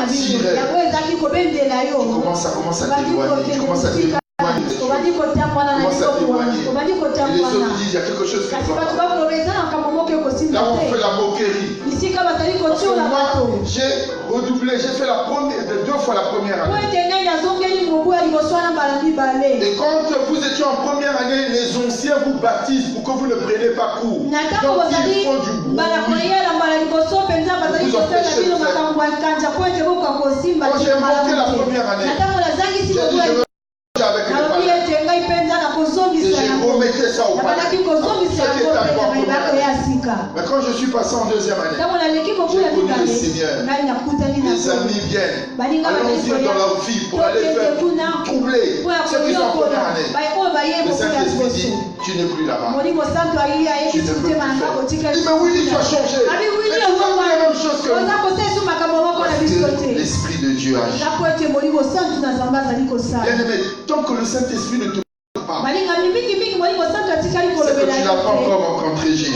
t'attirer. Tu commences à t'éloigner. Tu commences à t'éloigner. Et les autres disent, il y a quelque chose qui va pas. Là, on fait la moquerie. Parce que moi, j'ai redoublé, j'ai fait la première, 2 fois la première année. Et quand vous étiez en première année, les anciens vous baptisent pour que vous ne preniez pas cours. Donc, ils font du bruit. Quand j'ai monté la première année, j'ai dit, je veux avec les parents. Et j'ai remetté ça au palais. Mais quand je suis passé en deuxième année, j'ai connu le Seigneur. Les amis viennent. Allons-y dans leur vie pour aller faire troubler ceux qui sont en première année. Le Saint-Esprit dit, tu n'es plus là-bas. Tu ne peux plus faire. Il dit, mais oui, tu as changé. Mais tu fais la même chose que moi. L'Esprit de Dieu agit. Bien aimé, tant que le Saint-Esprit ne te parle pas, c'est que tu n'as pas encore rencontré Jésus.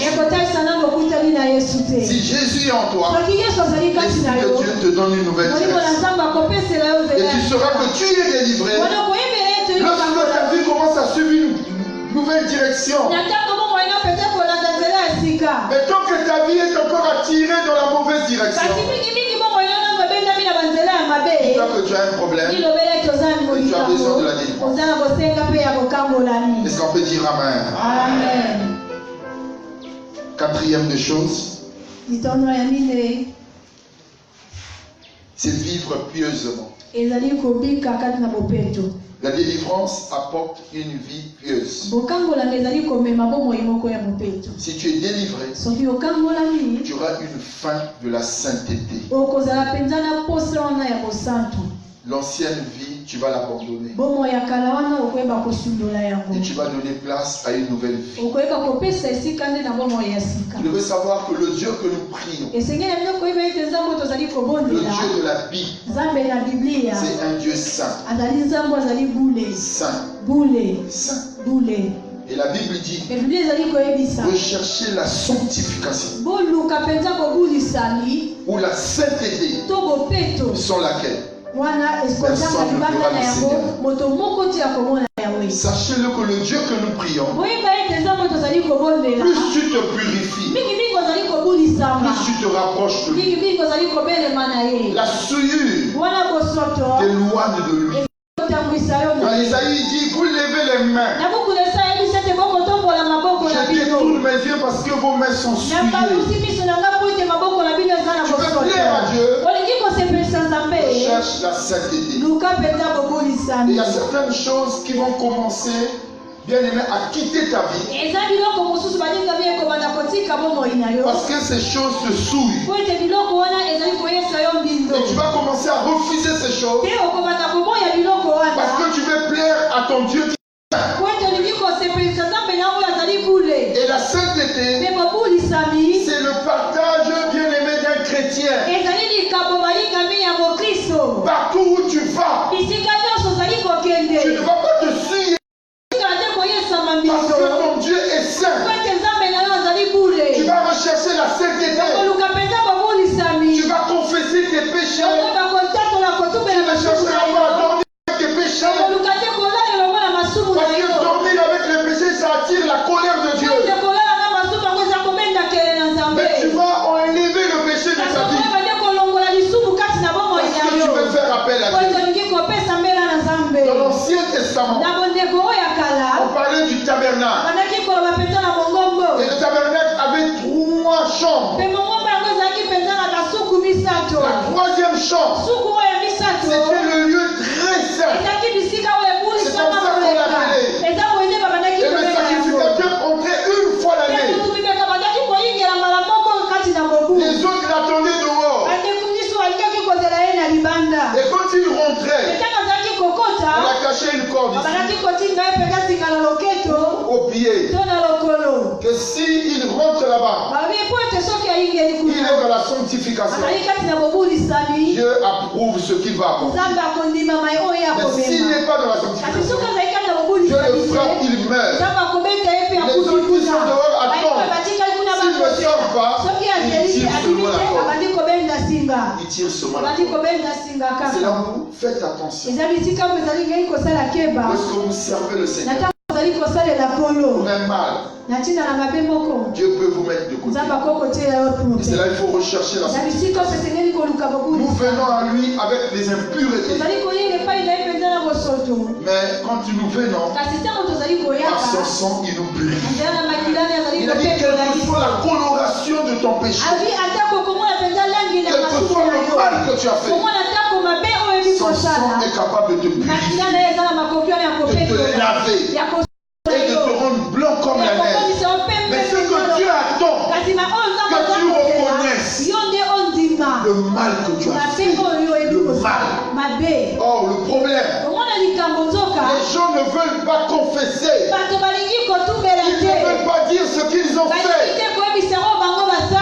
Si Jésus est en toi, l'Esprit de Dieu te donne une nouvelle direction. Et tu sauras que tu es délivré. Lorsque ta vie commence à suivre une nouvelle direction. Mais tant que ta vie est encore attirée dans la mauvaise direction, dis-toi que tu as un problème et tu as besoin de la délivrance. Est-ce qu'on peut dire Amen? Amen. Quatrième des choses, c'est vivre pieusement. La délivrance apporte une vie pieuse. Si tu es délivré, tu auras une fin de la sainteté. L'ancienne vie, tu vas l'abandonner. Et tu vas donner place à une nouvelle vie. Tu devez savoir que le Dieu que nous prions, le Dieu de la Bible, c'est un Dieu saint. Saint. Saint. Et la Bible dit, recherchez la sanctification ou la sainteté, sans laquelle sachez-le que le Dieu que nous prions, plus tu te purifies, plus tu te rapproches de lui, la souillure t'éloigne de lui. Quand Isaïe dit, vous levez les mains, je détourne mes yeux parce que vos mains sont souillées. Tu veux plaire à Dieu, cherche la sainteté. Et il y a certaines choses qui vont commencer, bien aimé, à quitter ta vie. Parce que ces choses te souillent. Et tu vas commencer à refuser ces choses. Parce que tu veux plaire à ton Dieu qui est saint. Et la sainteté, c'est le partage, bien aimé, d'un chrétien. Partout où tu vas, tu ne vas pas te suivre. Parce que ton Dieu est saint. Tu vas rechercher la sainteté. Tu vas confesser tes péchés. Tu ne chercheras pas à dormir avec tes péchés. Parce que dormir avec les péchés, ça attire la colère de Dieu. Mais tu vas enlever le péché de ta vie. Parce que tu veux faire appel à Dieu. Dans l'Ancien Testament, on parlait du tabernacle. Et le tabernacle avait 3 chambres. La troisième chambre, c'était le lieu très saint. C'est comme ça qu'on l'appelait. Et le sacrificateur entrait une fois l'année. Les autres l'attendaient dehors. Et quand il rentrait, on a caché une corde ici, au pied. Que s'il rentre là-bas, il est dans la sanctification. Dieu approuve ce qu'il va accomplir. Mais s'il n'est pas dans la sanctification, Dieu le frappe, il meurt. Les autres qui sont dehors attendent. S'il ne sort pas, il tire seulement la corde. il tire seulement la corde. C'est là où faites attention. Est-ce que vous servez le Seigneur? Pour un mal, Dieu peut vous mettre de côté. Et c'est là qu'il faut rechercher la sanctification. Nous venons à lui avec les impuretés. Mais quand nous venons, par son sang, il nous purifie. Il a dit quelle que soit la coloration de ton péché, quel que soit le mal que tu as fait, son sang est capable de te purifier, de te laver et de te rendre blanc comme la neige. Mais ce que Dieu attend, que tu reconnaisses le mal que tu as fait, le mal. Oh, le problème, les gens ne veulent pas confesser. Ils ne veulent pas dire ce qu'ils ont fait.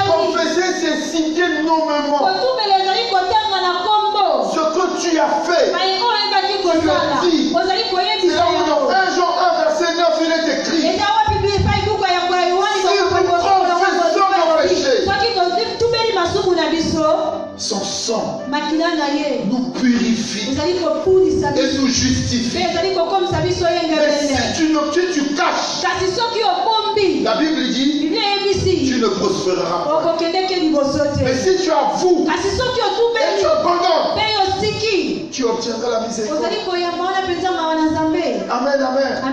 Confesser, c'est citer nommément ce que tu as fait. Tu le dis. C'est là où dans 1 Jean 1 verset 9 il est écrit: si nous confessons nos péchés, son sang nous purifie et nous justifie. Mais si tu caches, la Bible dit tu ne prospéreras pas. Mais si tu avoues et tu abandonnes, tu obtiendras la miséricorde. Amen, amen.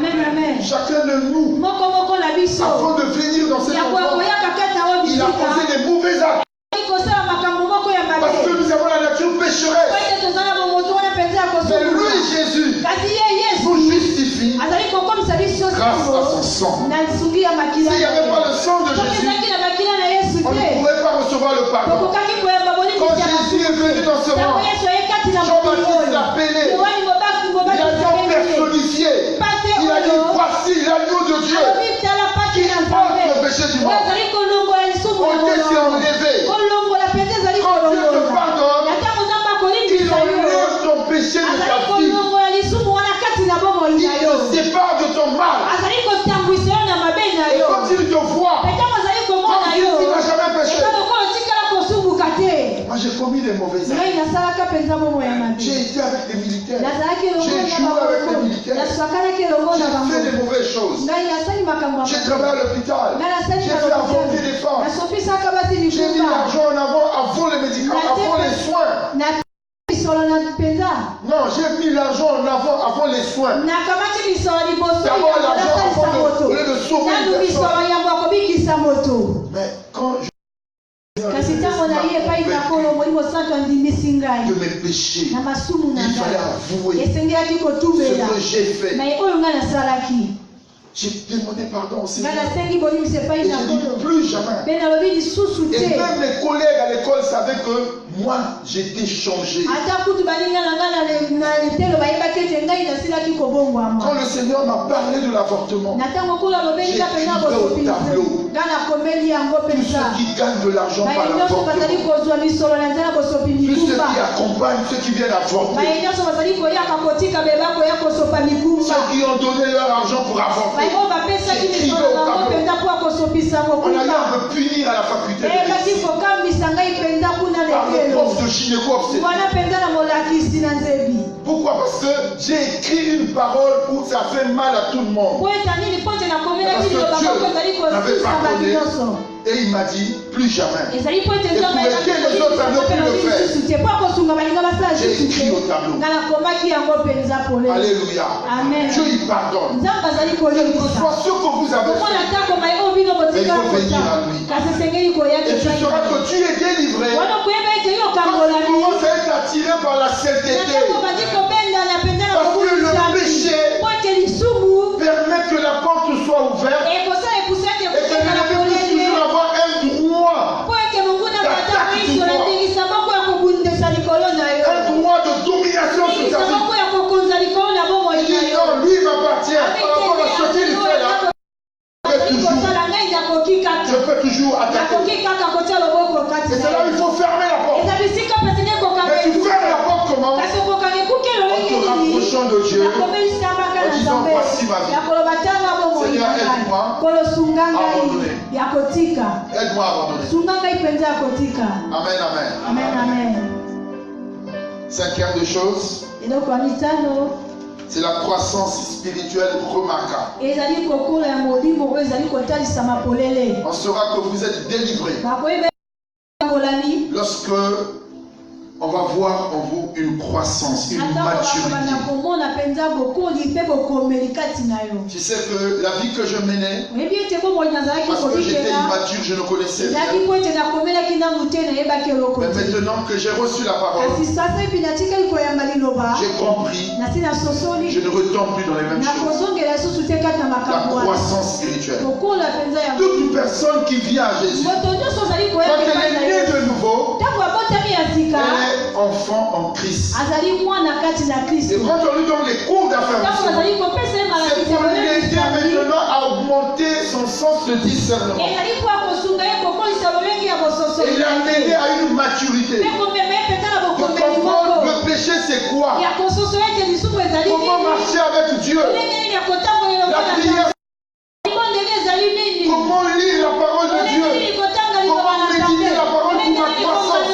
Chacun de nous, avant de venir dans cet endroit, il a posé des mauvais actes. Parce que nous avons la nature pécheresse. Mais lui, Jésus, nous justifie grâce à son sang. S'il n'y avait pas le sang de Jésus, on ne pourrait pas recevoir le pardon. Quand Jésus est venu dans ce monde, Jean-Baptiste l'a appelé. Il a dit personnifié. Il a dit voici l'agneau de Dieu qui porte le péché du monde. Ôtez s'est enlevé. Quand Dieu te pardonne, il enlève ton péché de ta vie. Il te sépare de ton mal. Et quand il te voit, comme si tu n'as jamais péché. Moi j'ai commis des mauvais actes. J'ai été avec les militaires. J'ai joué avec les militaires. J'ai fait des mauvaises choses. J'ai travaillé à l'hôpital. J'ai fait avorter des femmes. J'ai mis l'argent en avant les médicaments, avant les soins. Non, j'ai mis l'argent en avant les soins. D'abord l'argent au lieu de sauver une personne. Mais quand je de mes péchés, il fallait avouer ce que j'ai fait. J'ai demandé pardon au Seigneur. Et j'ai dit plus jamais. Et même mes collègues à l'école savaient que moi j'étais changé. Quand le Seigneur m'a parlé de l'avortement, j'ai écrit au tableau tous ceux qui gagnent de l'argent par l'avortement, tous ceux qui accompagnent ceux qui viennent avorter, ceux qui ont donné leur argent pour avorter. On a eu à me punir à la faculté de médecine par le prof de gynéco-obstétrique. Pourquoi? Parce que j'ai écrit une parole où ça fait mal à tout le monde. Parce que Dieu m'avait pardonné et il m'a dit plus jamais. Et pour aider les autres à ne plus le faire, j'ai écrit au tableau. Alléluia. Dieu il pardonne. Quel que soit ce que vous avez fait, mais il faut venir à lui. Et tu sauras que tu es délivré. Quand tu commences à être attiré par la sainteté, parce que le péché permet que la porte soit ouverte et que l'ennemi puisse toujours avoir un droit d'attaque sur toi, un droit de domination sur ta vie. Il dit non, lui m'appartient par rapport à ce qu'il fait là. Je peux toujours attaquer. Et c'est là où il faut fermer la porte. Mais tu fermes la porte comment? En te rapprochant de Dieu, en disant voici ma vie. Seigneur, aide-moi à abandonner. Aide-moi à abandonner. Amen, amen. Amen, amen. Cinquième des choses, c'est la croissance spirituelle remarquable. On saura que vous êtes délivrés lorsque on va voir en vous une croissance, une maturité. Tu sais que la vie que je menais, parce que j'étais immature, je ne connaissais rien. Mais maintenant que j'ai reçu la parole, j'ai compris, je ne retombe plus dans les mêmes choses. La croissance spirituelle. Toute personne qui vient à Jésus, quand elle est née de nouveau, elle est enfant en Christ. Et quand on lui donne les cours d'affirmation, c'est pour l'aider maintenant à augmenter son sens de discernement. Et l'amener à une maturité. De comprendre le péché c'est quoi. Comment marcher avec Dieu. La prière. Comment lire la parole de Dieu. Comment méditer la parole pour ma croissance.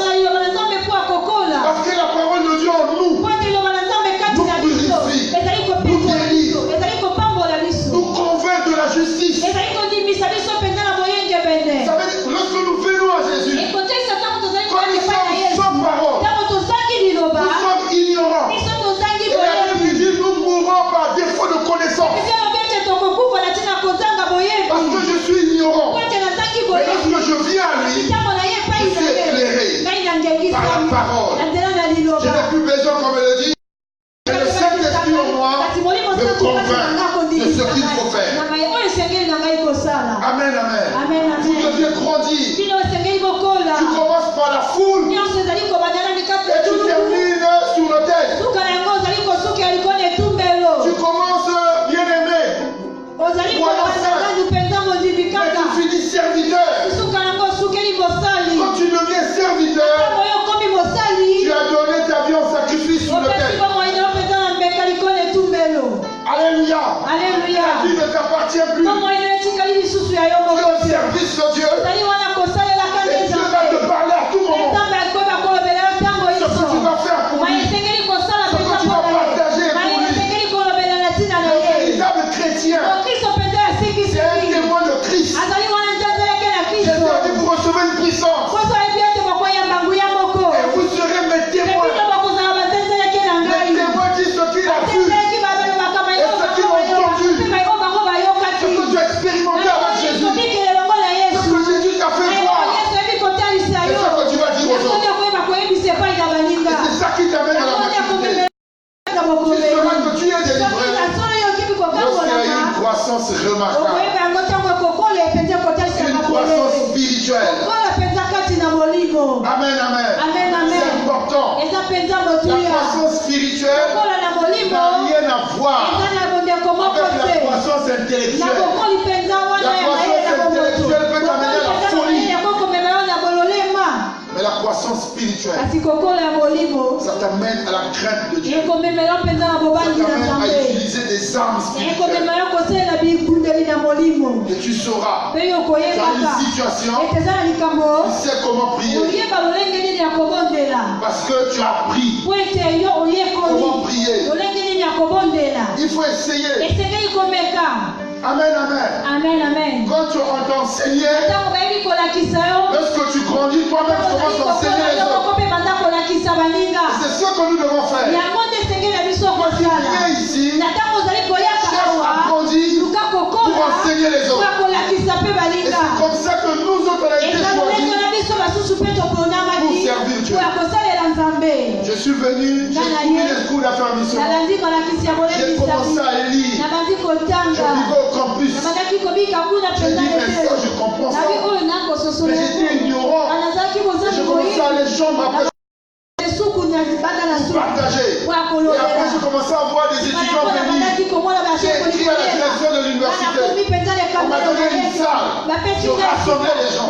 Parce que la parole de Dieu en nous nous purifie, nous guérit, nous convainc de la justice. Vous savez, lorsque nous venons à Jésus, quand nous sommes sans parole, nous sommes ignorants. Et la Bible dit nous mourrons par défaut de connaissance. Parce que je suis ignorant. Mais lorsque je viens à lui, je suis éclairé par la parole. Je n'ai plus besoin qu'on me le dise. Et le Saint-Esprit en moi me convainc de ce qu'il faut faire. Amen, amen. Vous deviez grandir. Tu commences par la foule et tu termines sur l'autel. Tu commences bien-aimé. Mais tu finis serviteur. Quand tu deviens serviteur, tu as donné ta vie en sacrifice sur l'autel. Alléluia. La vie ne t'appartient plus. Tu es au service de Dieu. Et Dieu va te parler à tout moment. Ce que tu vas faire pour lui. Ce que tu vas partager pour lui. Le véritable chrétien, c'est un témoin de Christ. C'est-à-dire vous recevez une puissance. Et vous serez mes témoins. Les témoins disent ce qu'il a vu. Et ce qu'ils ont entendu. Ce que tu as expérimenté avec Jésus. Ce que Jésus t'a fait voir. Et ce que tu vas dire aux autres. Et c'est ça qui t'amène à la maturité. Tu sauras que tu es délivré lorsqu'il y a une croissance remarquable. Une croissance spirituelle. Amen, amen. C'est important. La croissance spirituelle n'a rien à voir avec la croissance intellectuelle. La croissance intellectuelle peut t'amener à la folie. Mais la croissance spirituelle, ça t'amène à la crainte de Dieu. Ça t'amène à utiliser des armes spirituelles. Et tu sauras, tu as une situation, tu sais comment prier. Parce que tu as appris comment prier. Il faut essayer. Amen, amen. Quand on t'enseigne, lorsque tu grandis, toi-même tu commences à enseigner les autres. C'est ce que nous devons faire. Quand tu viens ici, cherche à grandir pour enseigner les autres. Et c'est comme ça que nous autres on a été choisis pour servir Dieu. Je suis venu, j'ai trouvé les cours d'affermissement. J'ai commencé à lire. Je vivais au campus. J'ai dit, mais ça, je comprends ça. Mais j'étais ignorant. Je commençais à aller chambre après partager. Et après, je commençais à voir des étudiants venir. J'ai écrit à la direction de l'université. On m'a donné une salle. Je rassemblais les gens.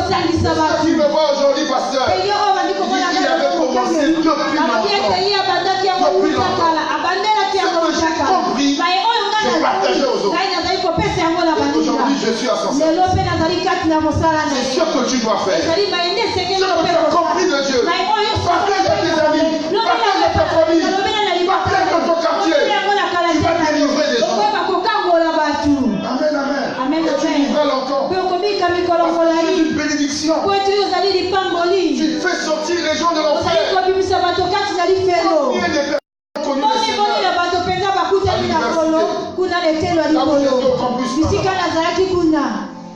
Ceux qui me voient aujourd'hui, pasteur, il avait commencé depuis longtemps. Ce que j'ai compris, je C'est ce que tu dois faire. Ce que tu as compris de Dieu. Partage à tes amis. Partage à ta famille. Partage dans ton quartier. Tu vas délivrer des gens. Amen, amen. Et tu vivras longtemps. C'est une bénédiction. Tu fais sortir les gens de l'enfer.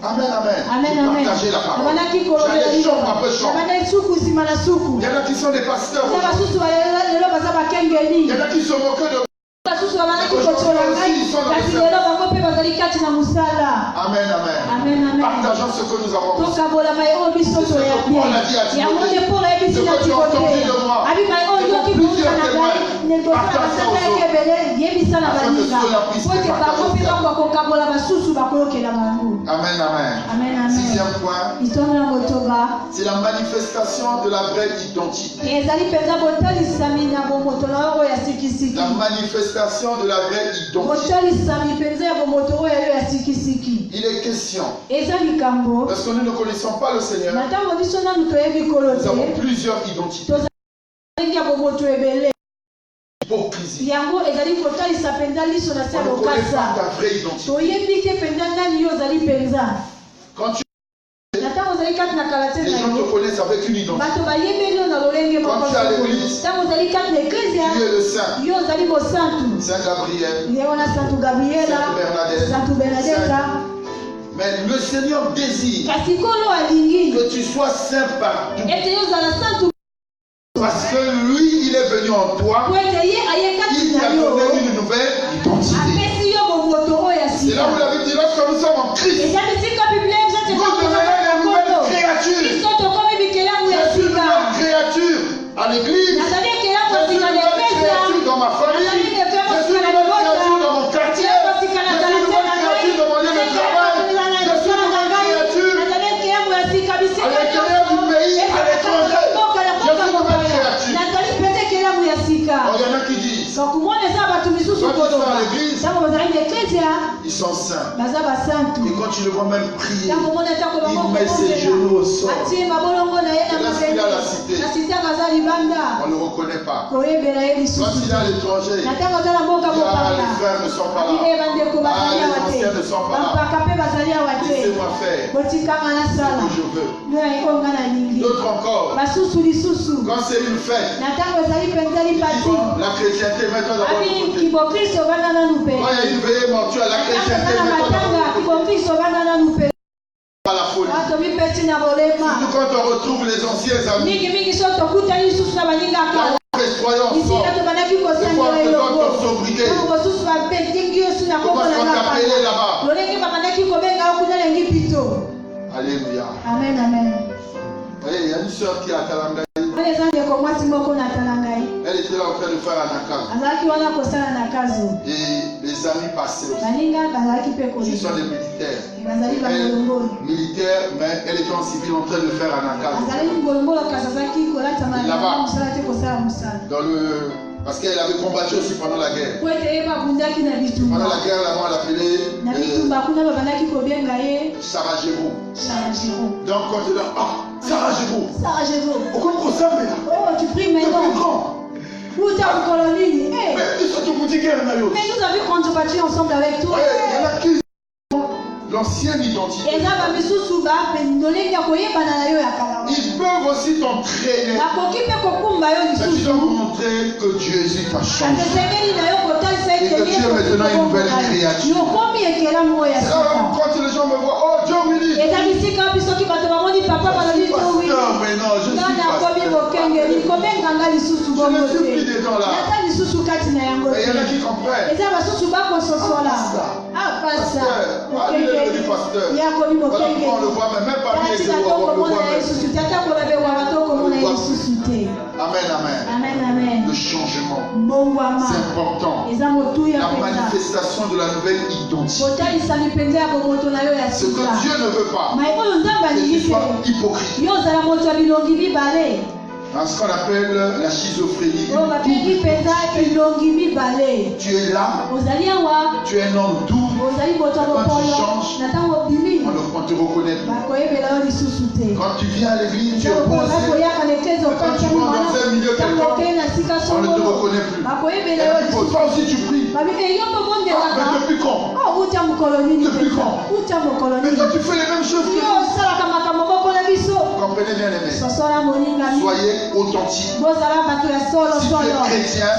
Amen, amen. Partagez la parole. J'allais chambre après chambre. Il y en a qui sont des pasteurs. Il y en a qui se moquent de Amen, amen. Partageons ce que nous avons reçu. C'est ce que Paul a dit à Timothée. Ce que tu as entendu de moi. Et que plusieurs témoignent. Partage ça aux autres. Afin que ceux-là puissent partager. Amen, amen. Sixième point. C'est la manifestation de la vraie identité. La manifestation de la vraie identité. Il est question. Parce que nous ne connaissons pas le Seigneur. Nous avons plusieurs identités. Hypocrisie. On ne connaît pas ta vraie identité. Quand tu les gens te connaissent avec une identité. Quand tu es à l'église, tu es le saint. Saint Gabriel, Sainte Bernadette. Mais le Seigneur désire que tu sois saint partout. Parce que lui, il est venu en toi. Il t'a donné une nouvelle identité. C'est là où la Bible dit lorsque nous sommes en Christ, nous devenons une nouvelle créature. Je suis une nouvelle créature à l'église. Je suis une nouvelle créature dans ma famille. Je suis une nouvelle créature dans mon quartier. Je suis une nouvelle créature dans mon lieu de travail. Je suis une nouvelle créature à l'intérieur du pays, à l'étranger. Je suis une nouvelle créature. Il y en a qui disent, quand ils sont à l'église, ils sont saints. Et quand tu le vois même prier, il met ses genoux au sol. Et lorsqu'il est à la cité, on ne le reconnaît pas. Quand il est à l'étranger, les frères ne sont pas là. Les anciens ne sont pas là. Laissez-moi faire ce que je veux. D'autres encore, quand c'est une fête, la chrétienté, mets-toi dans votre côté. Quand il y a une veillée mortuaire, la chrétienté, mets-toi dans votre côté. Pas la folie. Surtout quand on retrouve les anciens amis. Croyance forte. Des fois on te donne ton sobriquet. Comment on t'appelait là-bas? Alléluia. Amen, amen. Il y a une soeur qui est à Talanga. Elle était là en train de faire un akazo. Et les amis passaient aussi. Ils sont des militaires. Elle, militaire, mais elle était en civil en train de faire un akazo. Là-bas, dans le... Parce qu'elle avait combattu aussi pendant la guerre. Pendant la guerre, là-bas, on l'appelait Sarajevo. Donc, quand tu dis, Sarajevo. Oh, tu pries maintenant. Mais nous avons combattu ensemble avec toi. Il y en a qui l'ancienne identité. Ils peuvent aussi t'entraîner. Mais tu dois montrer que Jésus t'a changé. Et que tu es maintenant une nouvelle créature. C'est là quand les gens me voient, oh Dieu béni. Je suis pasteur, mais non, je suis pasteur. Je ne suis plus dedans là. Mais il y en a qui comprennent. Pasteur. Il est devenu pasteur. Voilà pourquoi on le voit, mais même parmi les zéros, on le voit même. Amen. Le changement, c'est important. La manifestation de la nouvelle identité. Ce que Dieu ne veut pas, que tu sois hypocrite. dans ce qu'on appelle la schizophrénie. Tu es là, tu es un homme doux, quand tu changes, on te reconnaît plus. Quand tu viens à l'église, tu es posé. Quand tu vas dans un milieu quelconque, on ne te reconnaît plus. Et puis, toi aussi tu pries. Mais depuis quand? Depuis quand? Mais toi tu fais les mêmes choses que nous. Comprenez bien les mecs. Soyez authentiques. Si tu es chrétien,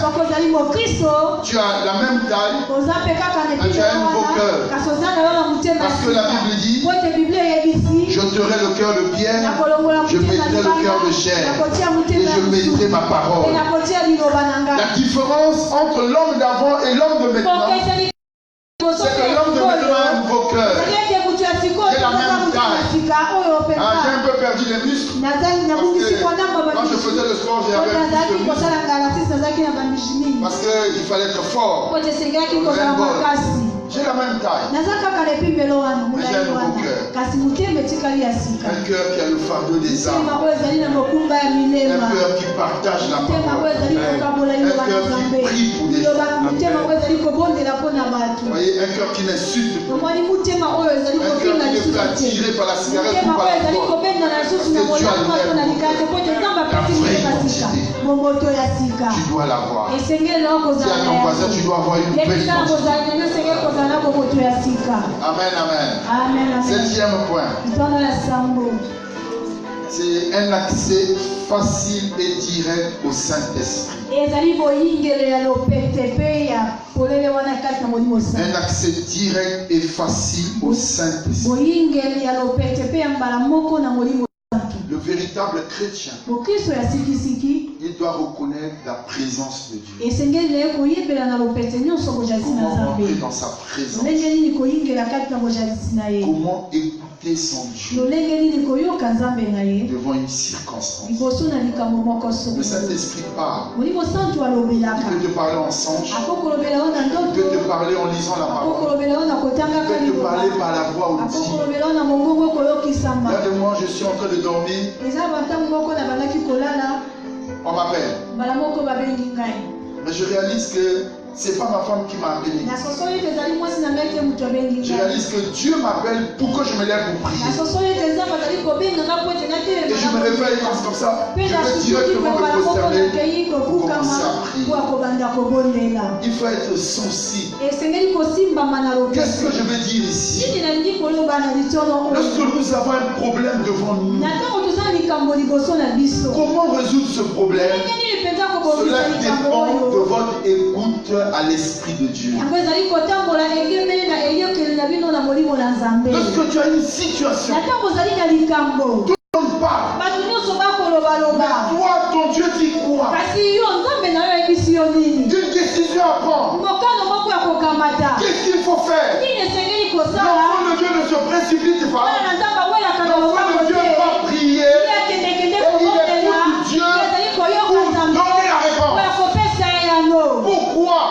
tu as la même taille, mais tu as un nouveau cœur. Parce que la Bible dit, je t'aurai le cœur de pierre, je mettrai le cœur de chair, et je mettrai ma parole. La différence entre l'homme d'avant et l'homme de maintenant, c'est que l'homme de maintenant a un nouveau cœur. J'ai la même taille. J'ai un peu perdu les muscles. Parce que quand je faisais le sport, j'avais plus de muscles. Parce qu'il fallait être fort. J'ai la même taille. Mais j'ai un nouveau cœur. Un cœur qui a le fardeau des âmes. Un cœur qui partage la parole. Un cœur qui prie pour des gens. Vous voyez, un cœur qui n'insulte pas. Un cœur qui ne peut attirer par la cigarette ou par la porte. Parce que tu as le même cœur. La vraie identité. Tu dois l'avoir. Si à ton voisin, tu dois avoir une vraie identité. Amen, amen. Septième point. C'est un accès facile et direct au Saint-Esprit. Un accès direct et facile au Saint-Esprit. Le véritable chrétien, il doit reconnaître la présence de Dieu. Comment entrer dans sa présence? Comment écouter son Dieu devant une circonstance? Le Saint-Esprit parle. Il peut te parler en songe. Il peut te parler en lisant la parole. Il peut te parler par la voix audible. Regardez-moi, je suis en train de dormir. On m'appelle. Mais je réalise que c'est pas ma femme qui m'a appelé. Je réalise que Dieu m'appelle pour que je me lève pour prier. Et je me réveille comme ça. Je vais directement me prosterner pour commencer à prier. Il faut être sensible. Qu'est-ce que je veux dire ici? Lorsque nous avons un problème devant nous, comment résoudre ce problème? Cela dépend de votre écoute à l'Esprit de Dieu. Lorsque tu as une situation, tout le monde parle. Mais toi, ton Dieu dit quoi? Une décision à prendre. Qu'est-ce qu'il faut faire? L'enfant de Dieu ne se précipite pas. L'enfant de Dieu va prier. Et il écoute Dieu pour donner la réponse. Pourquoi?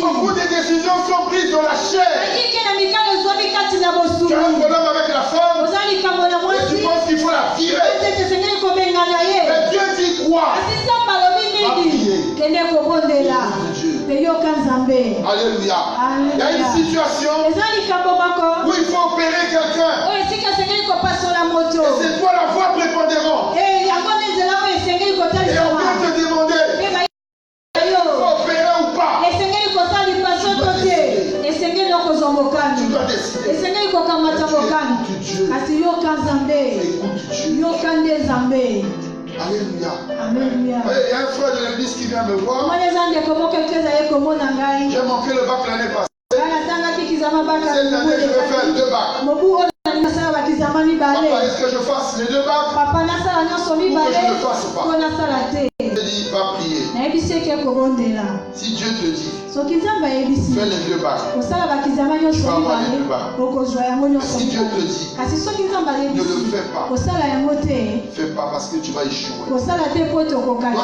Beaucoup de décisions sont prises dans la chair. Tu as un problème avec la femme et tu penses qu'il faut la virer. Mais Dieu dit quoi? Va prier. Alléluia. Il y a une situation où il faut opérer quelqu'un. Et c'est toi la voix prépondérante. Et on vient te demander, il faut opérer ou pas? Tu dois décider. Écoute Dieu. Alléluia. Il y a un frère de l'église qui vient me voir. J'ai manqué le bac l'année passée. Cette année, je vais faire 2 bacs. Papa, est-ce que je fasse les 2 bacs ou que je ne fasse pas? Je dis, va prier. Si Dieu te dit, fais les deux bacs, tu vas avoir les deux bacs. Si Dieu te dit, ne le fais pas, fais pas parce que tu vas échouer. Quand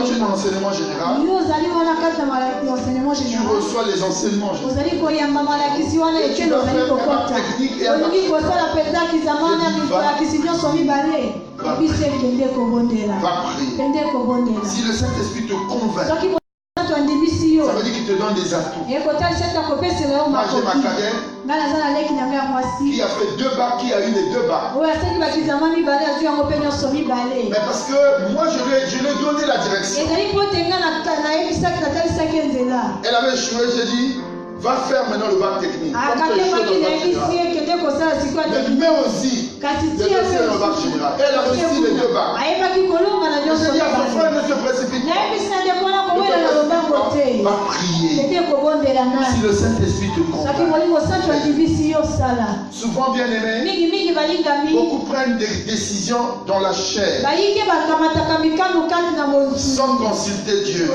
tu es dans l'enseignement général, tu reçois les enseignements généraux. Et tu vas faire un bac technique et un bac. Va prier. Si le Saint-Esprit te convainc, ça veut dire qu'il te donne des atouts. Moi j'ai ma cadette qui a fait 2 bacs, qui a eu les 2 bacs. Mais parce que moi je lui ai donné la direction. Elle avait échoué, j'ai dit, va faire maintenant le bac technique. Mais aussi, le bac général. Elle a reçu les 2 bacs. Je dis à son frère, ne se précipite pas. Va prier. Si le Saint-Esprit te convainc. Souvent, bien aimé, beaucoup prennent des décisions dans la chair sans consulter Dieu.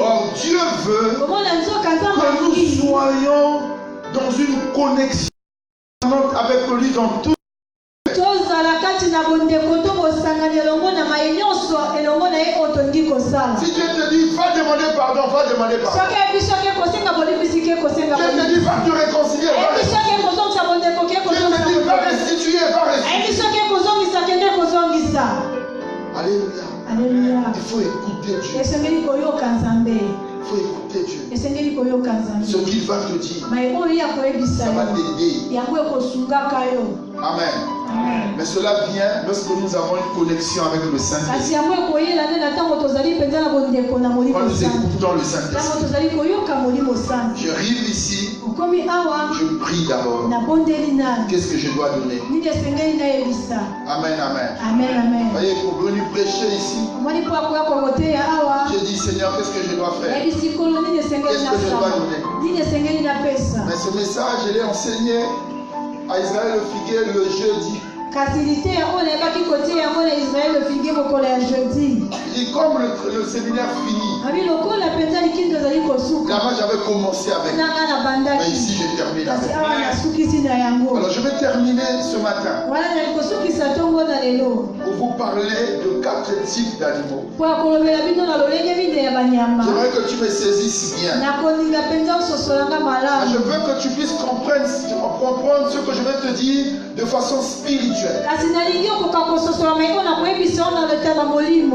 Or, Dieu veut que nous soyons dans une connexion avec lui dans tout. Si Dieu te dit, va demander pardon, va demander pardon. Dieu te dit, va te réconcilier, va réconcilier. Dieu te dit, va restituer, va restituer. Alléluia. Alléluia. Il faut écouter Dieu. Il faut écouter Dieu. Ce qu'il va te dire, ça va t'aider. Amen. Mais cela vient lorsque nous avons une connexion avec le Saint-Esprit. Quand nous écoutons le Saint-Esprit. J'arrive ici, je prie d'abord. Qu'est-ce que je dois donner? Amen, amen. Voyez, pour venir prêcher ici, j'ai dit, Seigneur, qu'est-ce que je dois faire? Qu'est-ce que je dois donner? Mais ce message, je l'ai enseigné à Israël le Figuier le jeudi. Et comme le séminaire finit, là-bas j'avais commencé avec, mais ici je termine avec. Alors je vais terminer ce matin pour vous parler de 4 types d'animaux. J'aimerais que tu me saisisses bien. Je veux que tu puisses comprendre ce que je vais te dire de façon spirituelle.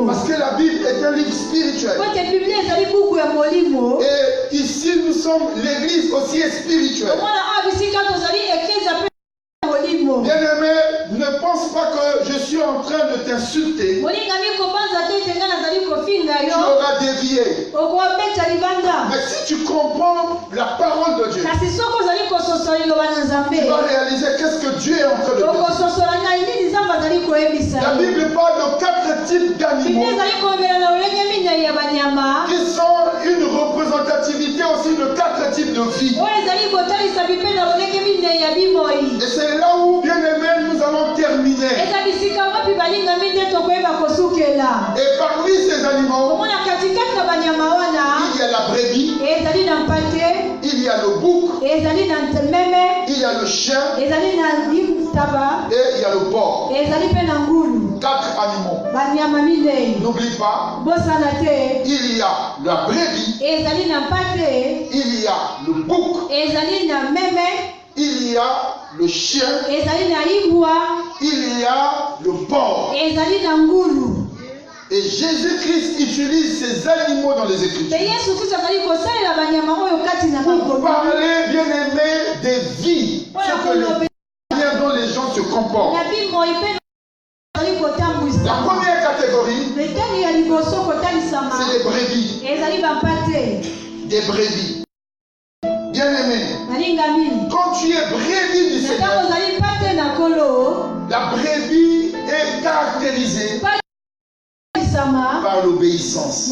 Parce que la Bible est un livre spirituel. Et ici nous sommes l'église aussi est spirituelle. Bien-aimé, ne pense pas que je suis en train de t'insulter. Tu auras dévié. Mais si tu comprends la parole de Dieu, tu vas réaliser qu'est-ce que Dieu est en train de dire. La Bible parle de 4 types d'animaux qui sont une représentativité aussi de 4 types de vie. Et c'est là où, bien aimé, nous allons terminer. Et parmi ces animaux, il y a la brebis, il y a le bouc, il y a le chien et il y a le porc. 4 animaux. N'oublie pas, il y a la brebis, il y a le bouc, il y a le chien, il y a le porc. Et Jésus-Christ utilise ces animaux dans les Écritures pour parler, bien aimé, des vies, ce que la manière dont les gens se comportent. La première catégorie, c'est les brebis. Des brebis. Bien aimé, quand tu es brebis du Seigneur, la brebis est caractérisée par l'obéissance.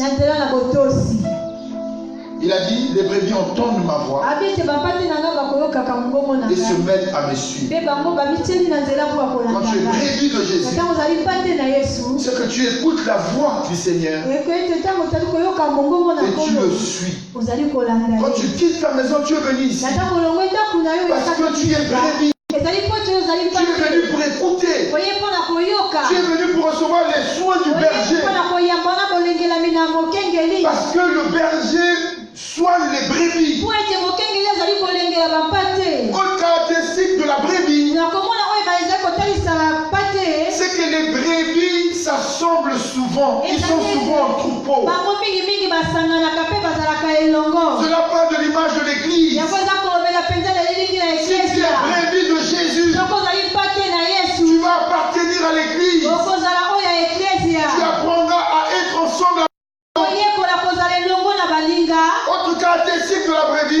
Il a dit, les brebis entendent ma voix et se mettent à me suivre. Quand tu es brebis de Jésus, c'est que tu écoutes la voix du Seigneur et tu le suis. Quand tu quittes ta maison, tu es venu ici parce que tu es brebis. Tu es venu pour écouter. Tu es venu pour recevoir les soins du berger. Parce que le berger soigne les brebis. Autre caractéristique de la brebis, c'est que les brebis s'assemblent souvent. Ils sont souvent en troupeau. Cela parle de l'image de l'église. Si tu es brebis de Jésus, tu vas appartenir à l'église. Tu apprendras à être ensemble. Autre caractéristique de la brebis,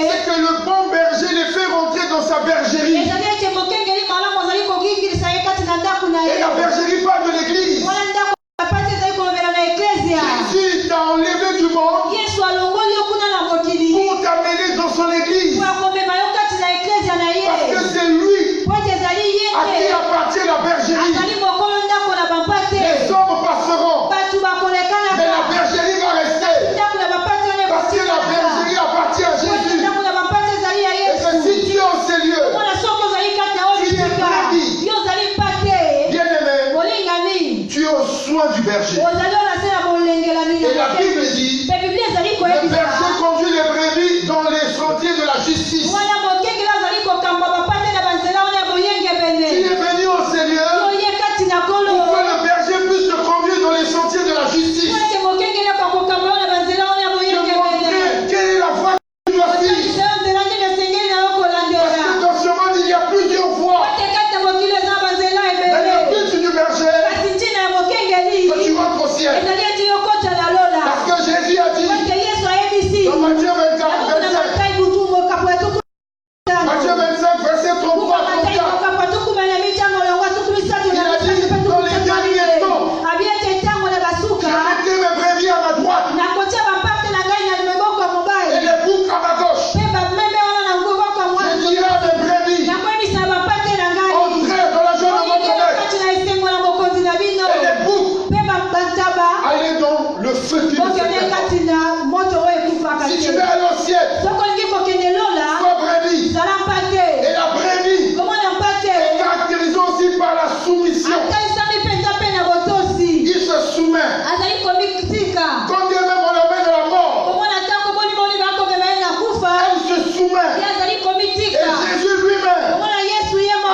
c'est que le bon berger les fait rentrer dans sa bergerie. Et la bergerie parle de l'église. Jésus t'a enlevé du monde pour t'amener dans son église. Parce que c'est lui à qui appartient la bergerie. Les hommes passeront, mais la bergerie va rester. Parce que la bergerie appartient à Jésus. Et que si tu es en ces lieux, tu es brebis. Bien-aimé, tu es au soin du berger. Et la Bible dit, le berger conduit les brebis dans les sentiers de la justice. Tu es venu en ces lieux pour que le berger puisse te conduire dans les sentiers de la justice. Te montrer quelle est la voie que tu dois suivre. Parce que dans ce monde, il y a plusieurs voies. Mais le but du berger, que tu rentres au ciel. Parce que Jésus a dit dans Matthieu 24, Matthieu 25, verset 33, 34. Il a dit, dans les derniers temps, je mettrai mes brebis à ma droite et les boucs à ma gauche. Je dirai à mes brebis, entrez dans la joie de votre maître. Et les boucs, allez dans le feu qui nous fait. Si tu veux aller au ciel, sois brebis. Et la brebis est caractérisée aussi par la soumission. Il se soumet. Quand bien même on l'amène à la mort, elle se soumet. Et Jésus lui-même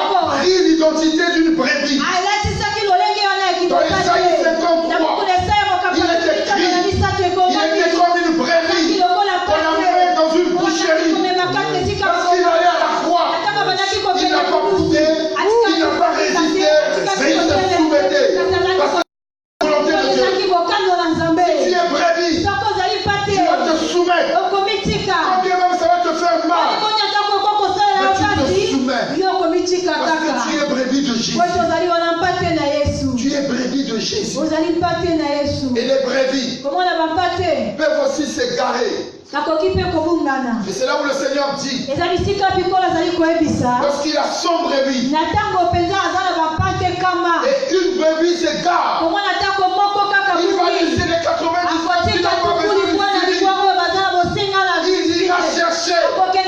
a pris l'identité d'une brebis. Dans Isaïe 53, il est écrit, il était comme une brebis qu'on amène dans une boucherie. Parce qu'il allait à la croix, il n'a pas poussé, il n'a pas résisté, mais il se soumettait. Parce que la volonté de Dieu. Si tu es brebis, tu vas te soumettre. Quand bien même ça va te faire mal, mais tu te soumets. Parce que tu es brebis de Jésus. Tu es brebis de Jésus. Et les brebis peuvent aussi s'égarer. Et c'est là où le Seigneur dit, lorsqu'il a son brebis et une brebis s'égare, il va laisser les 90 qui n'ont pas besoin de suivi. Il ira chercher parce qu'elle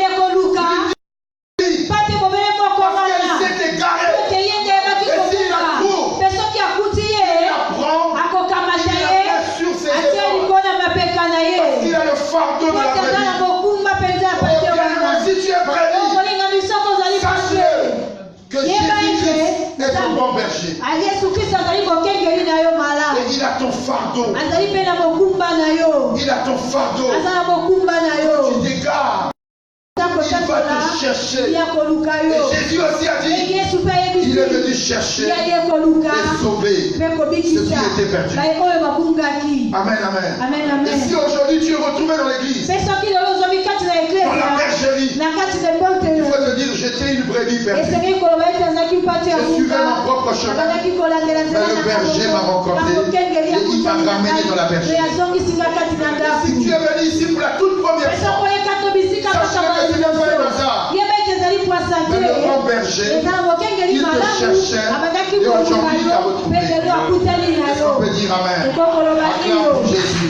s'est égarée. Et s'il la trouve, il la prend, il la met sur ses épaules. Parce qu'il a le fardeau de la brebis. Si tu es brebis, sache que Jésus-Christ est ton bon berger. Et il a ton fardeau. Il a ton fardeau. Tu t'égares. Il va te chercher. Et Jésus aussi a dit, il est venu chercher et sauver ce qui était perdu. Amen, amen. Et si aujourd'hui tu es retrouvé dans l'église, dans la bergerie, il faut veut dire j'étais une brebis perdue. Je suivais mon propre chemin. Mais le berger m'a rencontré et il m'a ramené dans la bergerie. Si tu es venu ici pour la toute première fois, sache que ce n'est pas un hasard. Mais le grand berger, il te cherchait et aujourd'hui il t'a retrouvé. Est-ce qu'on peut dire Amen? Acclame pour Jésus.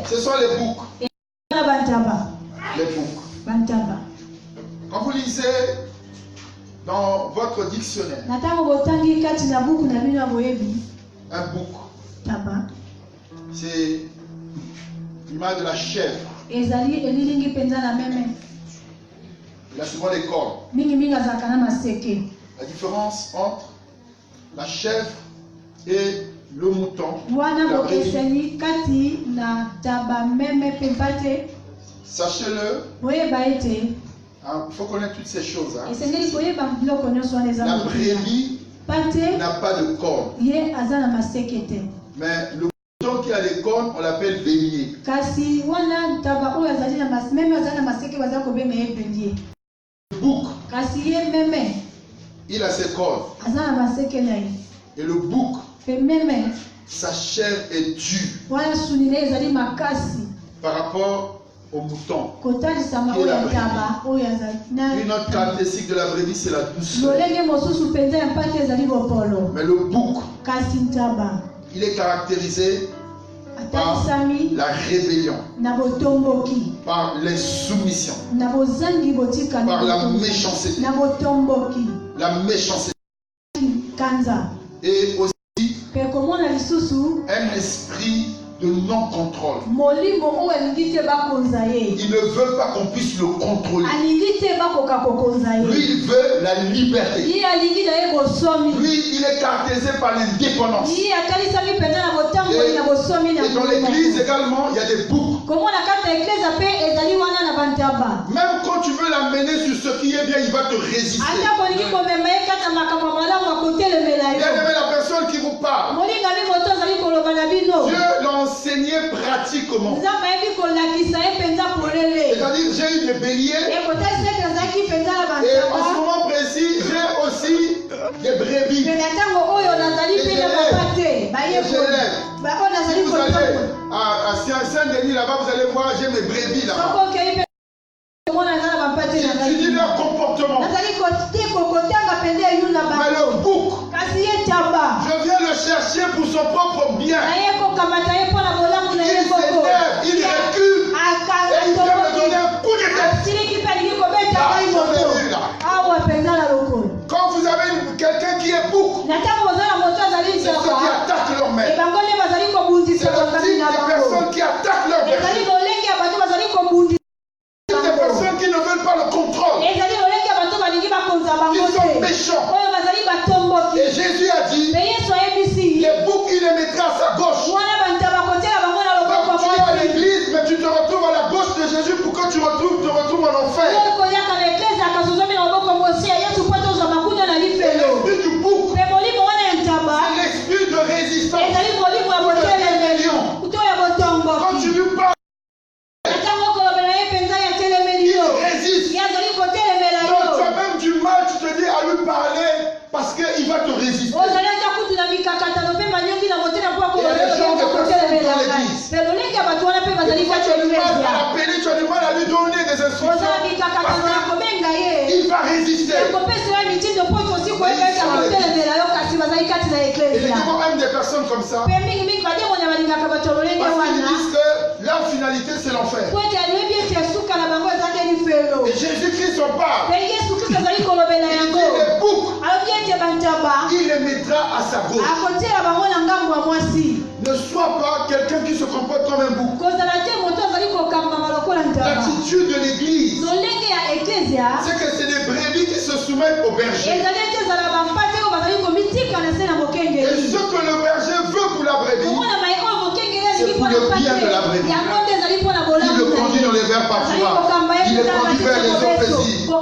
Ce sont les boucs. Les boucs. Quand vous lisez dans votre dictionnaire, un bouc, c'est l'image de la chèvre. Il a souvent des cornes. La différence entre la chèvre et le mouton, sachez-le, il faut connaître toutes ces choses. Hein. La brebis n'a pas de cornes. Mais le mouton qui a des cornes, on l'appelle bélier. Le bouc, il a ses cornes. Et le bouc, sa chair est dure par rapport au mouton. Qui est la brebis. Une autre caractéristique de la brebis, c'est la douceur. Mais le bouc, il est caractérisé par la rébellion, par l'insoumission, par la méchanceté. La méchanceté. Et aussi un esprit de non-contrôle. Il ne veut pas qu'on puisse le contrôler. Lui, il veut la liberté. Lui, il est caractérisé par l'indépendance. Et dans l'église également, il y a des boucs. Même quand tu veux l'amener sur ce qui est bien, il va te résister. Bien-aimé, la personne qui vous parle, Dieu l'a enseigné pratiquement. C'est-à-dire, j'ai eu des béliers. Et en ce moment précis, j'ai aussi des brebis. Et je lève. Si vous allez à Saint-Denis là-bas, vous allez voir, j'ai mes brebis là-bas. Tu dis leur comportement. Mais le bouc, je viens le chercher pour son propre bien. Il s'énerve, il recule et il vient me donner un coup de tête. Quand vous avez quelqu'un qui est bouc, c'est ceux qui attaquent leur maître. C'est le type de personnes qui attaquent leur maître. Des personnes qui ne veulent pas le contrôle. Ils sont méchants. Et Jésus a dit, les boucs, il les mettra à sa gauche. Donc, tu es à l'église, mais tu te retrouves à la gauche de Jésus pour que tu te retrouves en enfer. Et l'esprit du bouc, c'est l'esprit de résistance. Quand tu lui parles, donc tu as même du mal, tu te dis à lui parler parce qu'il va te résister. Il y a des gens de personnes dans l'église. Et quand tu as du mal à l'appeler, tu as du mal à lui donner des instructions parce qu'il va résister. Et les démons aiment des personnes comme ça parce qu'ils disent que leur finalité c'est l'enfer. Et Jésus-Christ en parle. Il dit les boucs, il les mettra à sa gauche. Ne sois pas quelqu'un qui se comporte comme un bouc. L'attitude de l'église, c'est que c'est des brebis qui se soumettent au berger. Et ce que le berger veut pour la brebis, c'est pour le bien de la brebis. Il le conduit dans les verts pâturages. Il le conduit vers les eaux paisibles.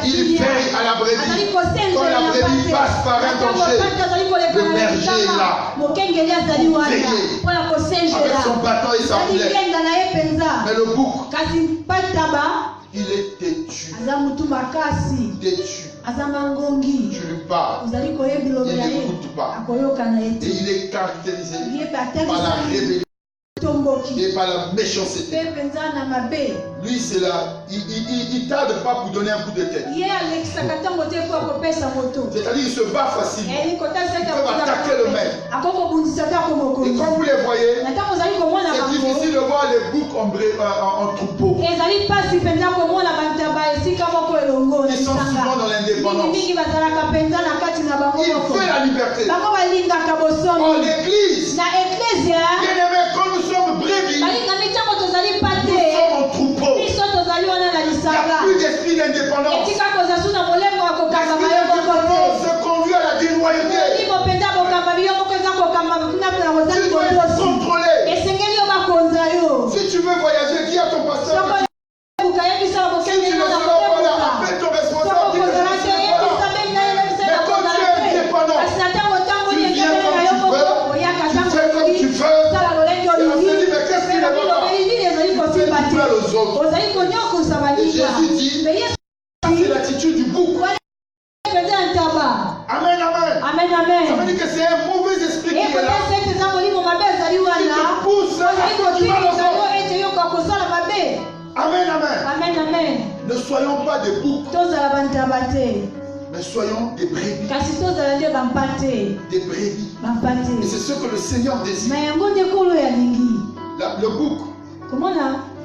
Il veille à la brebis. Quand la brebis passe par un danger, le berger est là pour veiller. avec son bâton et sa flèche. Mais le bouc, il est têtu. Têtu. Tu lui parles. Il n'écoute pas. Et il est caractérisé par la rébellion et par la méchanceté. Lui, c'est là. Il tarde pas pour donner un coup de tête. C'est-à-dire qu'il se bat facilement. Il peut attaquer le maître. Et quand vous les voyez, c'est difficile de voir les boucs en troupeau. Ils sont souvent dans l'indépendance. Il veut la liberté. Oh, l'église, bien-aimé, quand nous sommes brebis, nous sommes en troupeau. Il n'y a plus d'esprit d'indépendance. L'esprit d'indépendance se conduit à la déloyauté. Tu dois être contrôlé. Si tu veux voyager, dis à ton pasteur. Si tu ne seras pas là, appelle ton responsable. Mais quand tu es indépendant, tu viens comme tu veux, tu fais comme tu veux. Et on se dit, mais qu'est-ce qu'il est bon? Tu fais du mal aux autres. Et Jésus dit, c'est l'attitude du bouc. Amen, amen. Ça veut dire que c'est un mauvais esprit qui est là. Il te pousse à faire du mal aux autres. Amen, amen. Ne soyons pas des boucs, mais soyons des brebis. Des brebis. Et c'est ce que le Seigneur désire. Le bouc,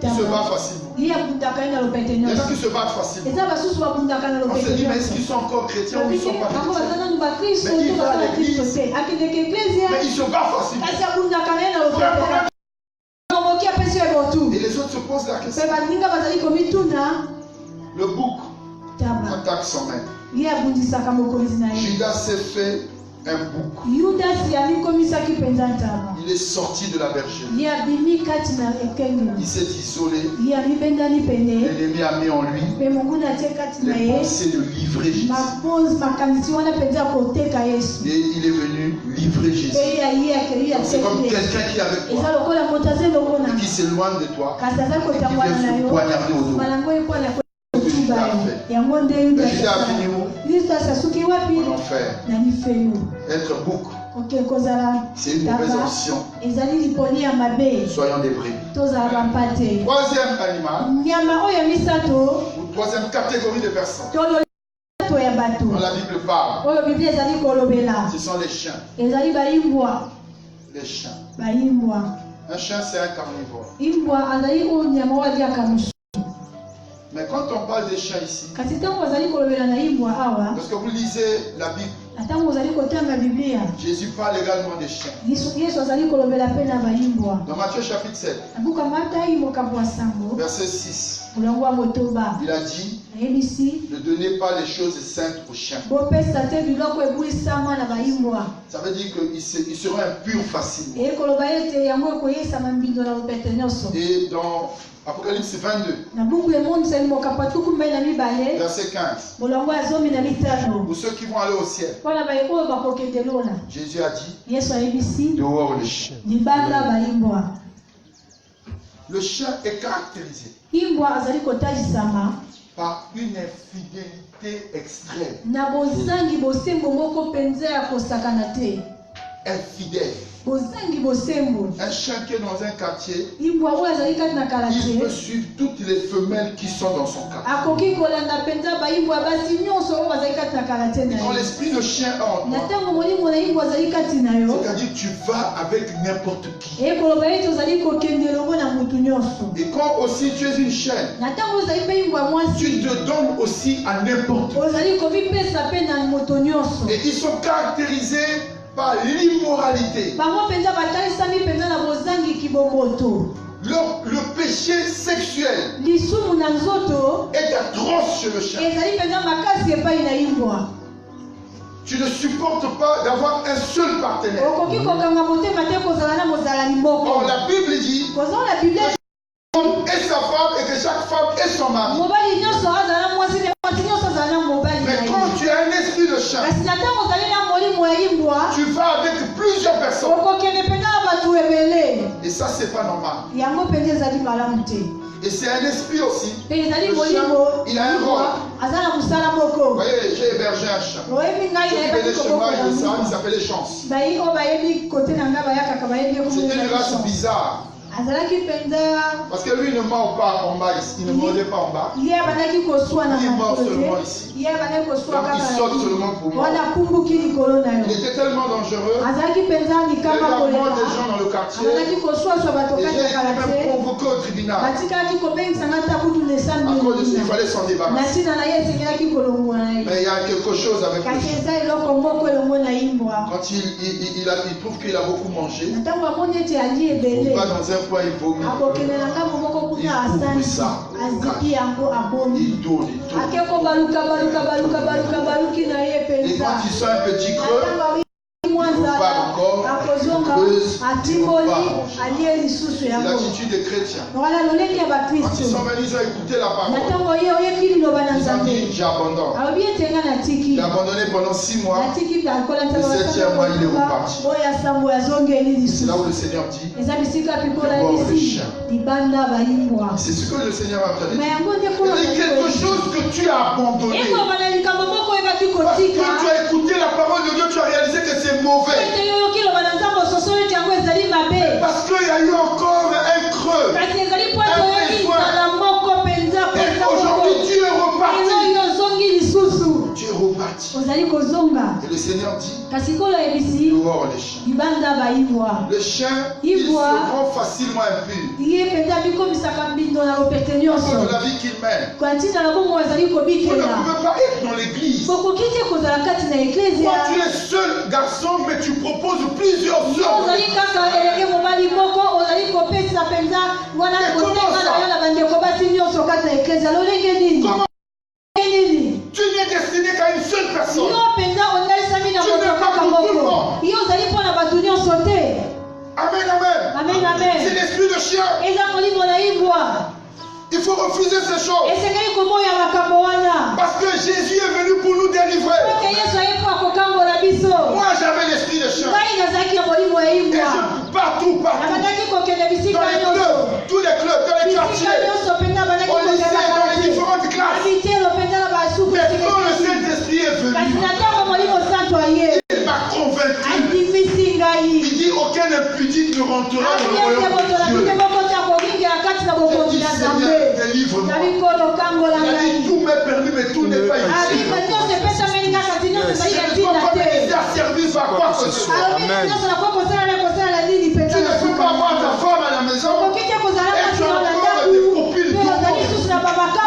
il se bat facilement. Il y en a qui se battent facilement. On se dit, mais est-ce qu'ils sont encore chrétiens ou ils ne sont pas chrétiens? Mais il va à l'église, mais il se bat facilement. Et les autres se posent la question. Le bouc attaque son maître. Judas s'est fait un bouc. Il est sorti de la bergerie. Il s'est isolé. L'ennemi a mis en lui les pensées de livrer Jésus. Et il est venu livrer Jésus. C'est comme quelqu'un qui est avec toi et qui s'éloigne de toi et qui vient se poignarder au dos. Mais Judas a fini où? En enfer. Être bouc, c'est une mauvaise option. Soyons des brebis. Troisième animal, ou troisième catégorie de personnes dont la Bible parle, ce sont les chiens. Les chiens. Un chien, c'est un carnivore. Mais quand on parle des chiens ici, lorsque vous lisez la Bible, Jésus parle également des chiens. Dans Matthieu chapitre 7, verset 6, il a dit, ne donnez pas les choses saintes aux chiens. Ça veut dire qu'ils seront impurs facilement. Et dans Apocalypse 22, verset 15, pour ceux qui vont aller au ciel, Jésus a dit, dehors le chien. Le chien est caractérisé par une infidélité extrême. Infidèle. Un chien qui est dans un quartier, il peut suivre toutes les femelles qui sont dans son quartier. Et quand l'esprit de chien est en toi, c'est-à-dire que tu vas avec n'importe qui. Et quand aussi tu es une chienne, tu te donnes aussi à n'importe qui. Et ils sont caractérisés par l'immoralité. Le péché sexuel est atroce chez le chien. Tu ne supportes pas d'avoir un seul partenaire. Or la Bible dit que l'homme est sa femme et que chaque femme est son mari. Mais quand tu as un esprit de de chien, tu vas avec plusieurs personnes. Et ça, c'est pas normal. Et c'est un esprit aussi. Le chien, il a un rôle. Vous voyez, j'ai hébergé un chat. Il s'appelait chez moi, il s'appelait Chance. C'était une race bizarre. Parce que lui ne mord pas en bas ici. Il ne mordait pas en bas. Il mord seulement ici. Donc il saute seulement pour moi. Il était tellement dangereux. Il y avait des gens dans le quartier. Et j'ai même convoqué au tribunal. À cause de ce qu'il fallait s'en débarrasser. Mais il y a quelque chose avec lui. Quand il trouve qu'il a beaucoup mangé, il va dans un coin, il vomit. Il couvre ça. Il tourne. Et quand il sent un petit creux, il ne pas encore, il creuse, il ne pas manger. C'est l'attitude des chrétiens. Quand ils sont venus, ils ont écouté la parole. Ils ont dit, j'abandonne. Il a abandonné pendant 6 mois. Le 7e mois, il est reparti. C'est là où le Seigneur dit, dehors les chiens. C'est ce que le Seigneur a fait. Il y a quelque chose que tu as abandonné. Parce que tu as écouté la parole de Dieu, tu as réalisé que c'est mauvais. Parce qu'il y a eu encore un creux, un besoin. Et aujourd'hui tu es reparti. Tu es reparti. Et le Seigneur dit, dehors les chiens. Le chien, il se rend facilement impur. À cause de la vie qu'il mène. Vous ne pouvez pas être dans l'église. Toi tu es seul garçon, mais tu proposes plusieurs œuvres. Comment? Tu n'es destiné qu'à une seule personne. Tu n'es pas pour tout le monde. Amen, amen. C'est l'esprit de chien. Il faut refuser ces choses. Parce que Jésus est venu pour nous délivrer. Moi j'avais l'esprit de chien. Et je partout. Dans les clubs, tous les clubs, dans les quartiers, au lycée, dans les différentes classes. Mais quand le Saint-Esprit est venu, il m'a convaincu. Il dit aucun impudique ne rentrera dans le royaume de Dieu. J'ai dit Seigneur, délivre-moi. Il a dit tout m'est permis, mais tout n'est pas ici. Je ne peux pas bénéficier à servir par quoi que ce soit. Tu ne peux pas avoir ta femme à la maison et tu as encore des copines.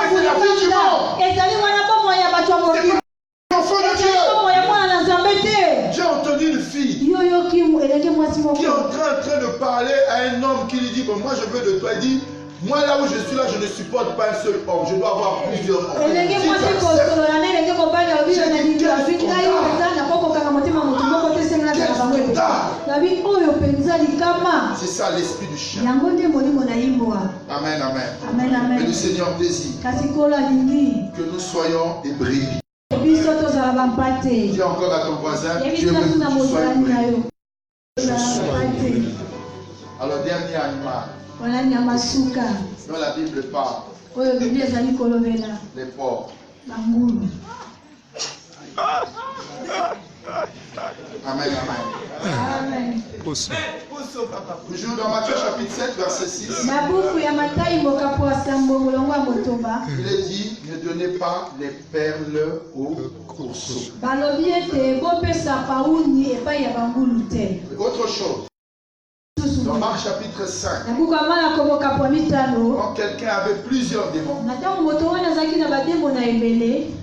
C'est la vie du monde. Enfant de Dieu. J'ai entendu une fille qui est en train de parler à un homme qui lui dit, bon, moi je veux de toi. Il dit, moi là où je suis là, je ne supporte pas un seul homme. Je dois avoir plusieurs hommes. C'est ça l'esprit du chien. Amen, amen. Mais le Seigneur désire que nous soyons des brebis. Dis encore à ton voisin, Dieu veut que tu sois une brebis. Alors, dernier animal dont la Bible parle, les porcs. Amen, amen. Toujours dans Matthieu chapitre 7, verset 6. Il est dit, ne donnez pas les perles aux courceaux. Autre chose. Dans Marc chapitre 5, quand quelqu'un avait plusieurs démons,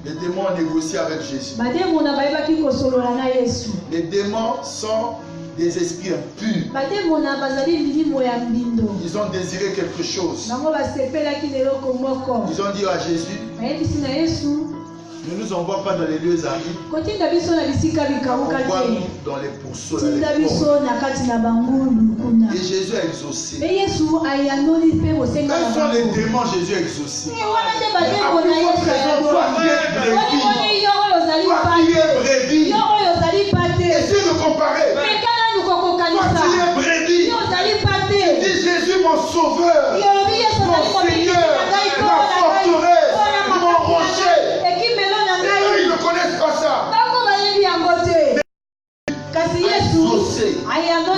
les démons ont négocié avec Jésus. Les démons sont des esprits impurs. Ils ont désiré quelque chose. Ils ont dit à Jésus, ne nous envoie pas dans les lieux arides. Envoie-nous dans les pourceaux. Et Jésus a exaucé. Quels sont les démons Jésus a exaucé? Toi qui es brebis. Essaye de comparer. Toi qui es brebis. Dis Jésus mon sauveur, mon Seigneur, ma forteresse, mon rocher. Et eux, ils ne connaissent pas ça.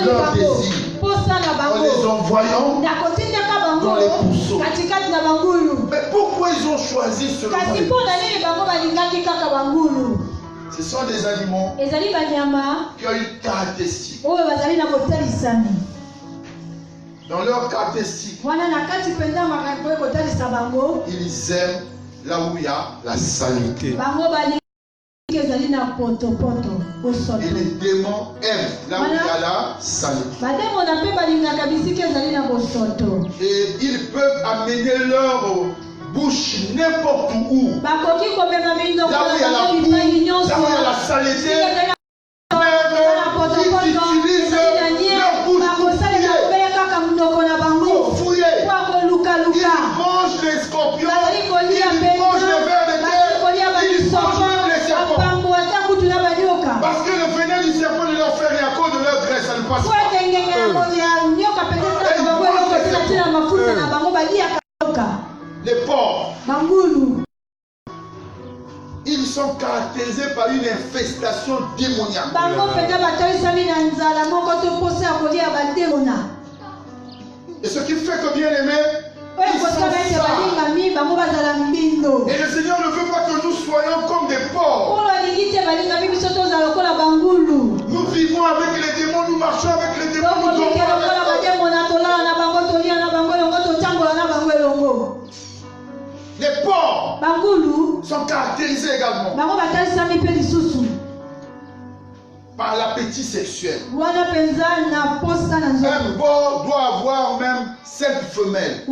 Leur désir en les envoyant dans les pourceaux. Mais pourquoi ils ont choisi seulement les pourceaux? Ce sont des animaux qui ont une caractéristique. Dans leur caractéristique, ils aiment là où il y a la saleté. Et les démons aiment là où il y a la saleté. Et ils peuvent amener leur bouche n'importe où. Là où il y a la boue, là où il y a la saleté, même ils utilisent leur bouche pour fouiller. Ils mangent les scorpions, ils mangent les vers de terre, ils mangent même les serpents. Parce que le venin du serpent ne leur fait rien, à cause de leur graisse, ça ne passe pas. Les porcs, ils sont caractérisés par une infestation démoniaque. Et ce qui fait que bien aimé, ils sont ça. Et le Seigneur ne veut pas que nous soyons comme des porcs. Nous vivons avec les démons, nous marchons avec les démons, nous dormons avec eux. Les porcs sont caractérisés également par l'appétit sexuel. Un porc doit avoir même 7 femelles.